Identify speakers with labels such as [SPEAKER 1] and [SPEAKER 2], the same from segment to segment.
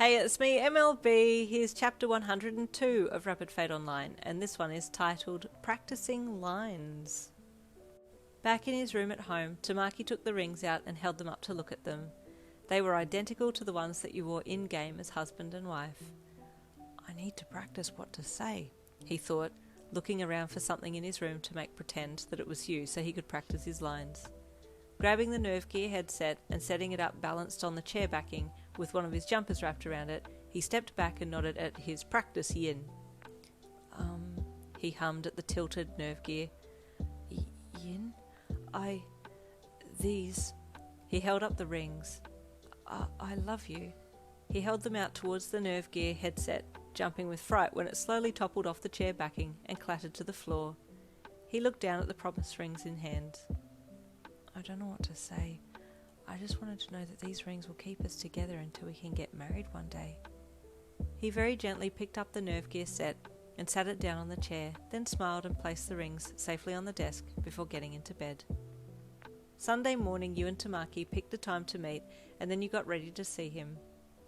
[SPEAKER 1] Hey, it's me, MLB. Here's chapter 102 of Rapid Fate Online, and this one is titled Practicing Lines. Back in his room at home, Tamaki took the rings out and held them up to look at them. They were identical to the ones that you wore in-game as husband and wife. I need to practice what to say, he thought, looking around for something in his room to make pretend that it was you so he could practice his lines. Grabbing the Nerve Gear headset and setting it up balanced on the chair backing with one of his jumpers wrapped around it, he stepped back and nodded at his practice yin. He hummed at the tilted Nerve Gear. Yin? These... He held up the rings. I love you. He held them out towards the Nerve Gear headset, jumping with fright when it slowly toppled off the chair backing and clattered to the floor. He looked down at the promise rings in hand. I don't know what to say. I just wanted to know that these rings will keep us together until we can get married one day. He very gently picked up the Nerve Gear set and sat it down on the chair, then smiled and placed the rings safely on the desk before getting into bed. Sunday morning you and Tamaki picked a time to meet, and then you got ready to see him.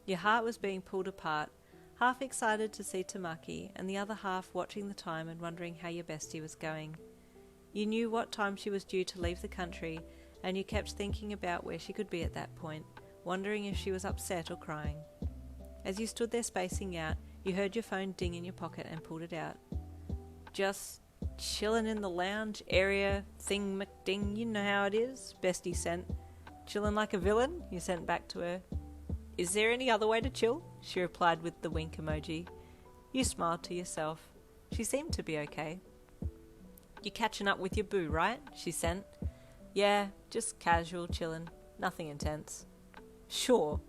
[SPEAKER 1] Your heart was being pulled apart, half excited to see Tamaki and the other half watching the time and wondering how your bestie was going. You knew what time she was due to leave the country, and you kept thinking about where she could be at that point, wondering if she was upset or crying. As you stood there spacing out, you heard your phone ding in your pocket and pulled it out. Just chillin' in the lounge area, thing McDing, you know how it is, Bestie sent. Chillin' like a villain, you sent back to her. Is there any other way to chill? She replied with the wink emoji. You smiled to yourself. She seemed to be okay. You catching up with your boo, right? She sent. Yeah, just casual chillin', nothing intense. Sure.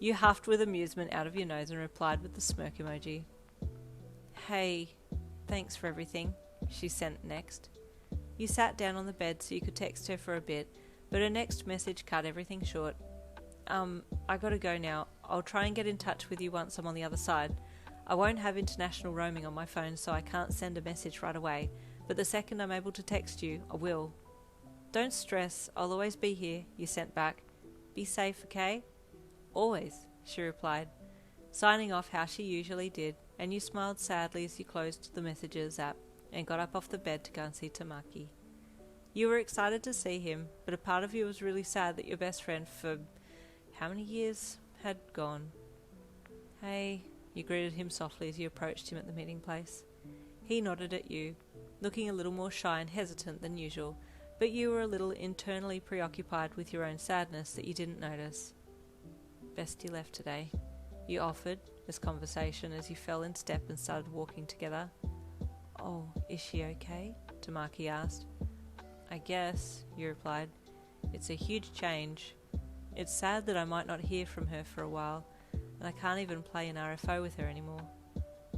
[SPEAKER 1] You huffed with amusement out of your nose and replied with the smirk emoji. Hey, thanks for everything, she sent next. You sat down on the bed so you could text her for a bit, but her next message cut everything short. I gotta go now. I'll try and get in touch with you once I'm on the other side. I won't have international roaming on my phone, so I can't send a message right away, but the second I'm able to text you, I will. Don't stress, I'll always be here, you sent back. Be safe, okay? Always, she replied, signing off how she usually did, and you smiled sadly as you closed the messages app and got up off the bed to go and see Tamaki. You were excited to see him, but a part of you was really sad that your best friend for how many years had gone. Hey, you greeted him softly as you approached him at the meeting place. He nodded at you, looking a little more shy and hesitant than usual, but you were a little internally preoccupied with your own sadness that you didn't notice. Bestie left today, you offered as conversation as you fell in step and started walking together. Oh, is she okay? Tamaki asked. I guess, you replied. It's a huge change. It's sad that I might not hear from her for a while, and I can't even play an RFO with her anymore.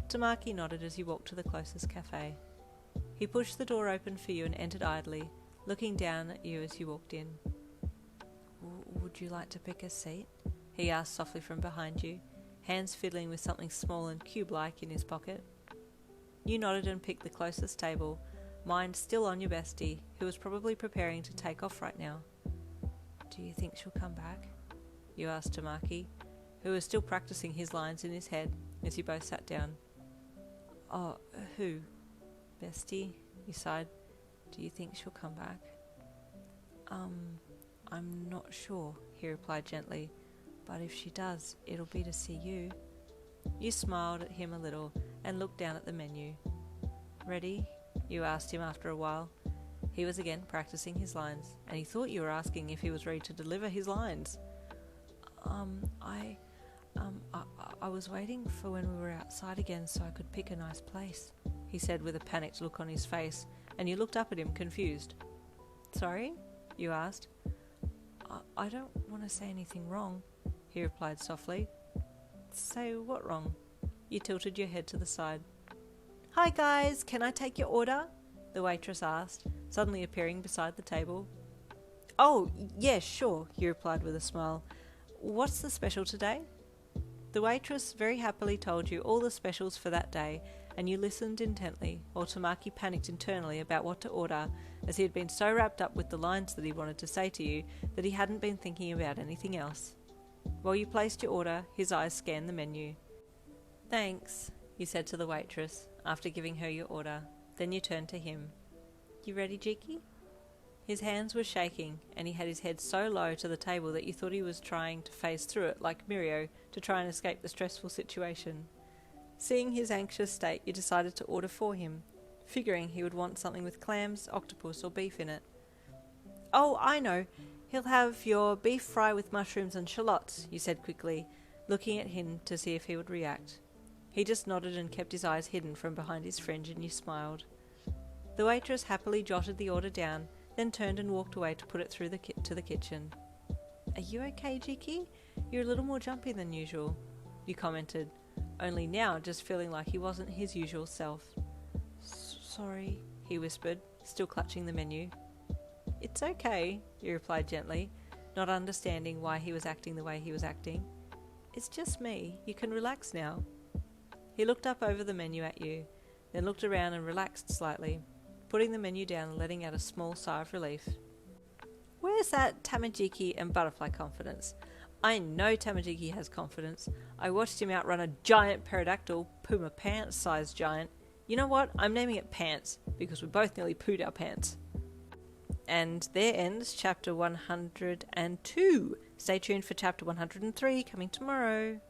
[SPEAKER 1] Tamaki nodded as you walked to the closest cafe. He pushed the door open for you and entered idly, looking down at you as you walked in. Would you like to pick a seat? He asked softly from behind you, hands fiddling with something small and cube-like in his pocket. You nodded and picked the closest table, mind still on your bestie, who was probably preparing to take off right now. Do you think she'll come back? You asked Tamaki, who was still practicing his lines in his head as you both sat down. Oh, who? Bestie, you sighed. Do you think she'll come back? I'm not sure, he replied gently, but if she does, it'll be to see you. You smiled at him a little and looked down at the menu. Ready? You asked him after a while. He was again practicing his lines, and he thought you were asking if he was ready to deliver his lines. I was waiting for when we were outside again so I could pick a nice place, he said with a panicked look on his face, and you looked up at him confused. Sorry? You asked. I don't want to say anything wrong, he replied softly. Say what wrong? You tilted your head to the side. Hi guys, can I take your order? The waitress asked, suddenly appearing beside the table. Oh, yeah, sure, he replied with a smile. What's the special today? The waitress very happily told you all the specials for that day, and you listened intently, while Tamaki panicked internally about what to order, as he had been so wrapped up with the lines that he wanted to say to you that he hadn't been thinking about anything else. While you placed your order, his eyes scanned the menu. "Thanks," you said to the waitress, after giving her your order. Then you turned to him. "You ready, Jiki?" His hands were shaking, and he had his head so low to the table that you thought he was trying to phase through it like Mirio to try and escape the stressful situation. Seeing his anxious state, you decided to order for him, figuring he would want something with clams, octopus, or beef in it. "Oh, I know. He'll have your beef fry with mushrooms and shallots," you said quickly, looking at him to see if he would react. He just nodded and kept his eyes hidden from behind his fringe, and you smiled. The waitress happily jotted the order down, then turned and walked away to put it through to the kitchen. "Are you okay, Jiki? You're a little more jumpy than usual," you commented, only now just feeling like he wasn't his usual self. "Sorry," he whispered, still clutching the menu. "It's okay," you replied gently, not understanding why he was acting the way he was acting. "It's just me. You can relax now." He looked up over the menu at you, then looked around and relaxed slightly, putting the menu down and letting out a small sigh of relief. "Where's that Tamajiki and butterfly confidence? I know Tamajiki has confidence. I watched him outrun a giant pterodactyl, Puma Pants-sized giant. You know what? I'm naming it Pants, because we both nearly pooed our pants." And there ends chapter 102. Stay tuned for chapter 103 coming tomorrow.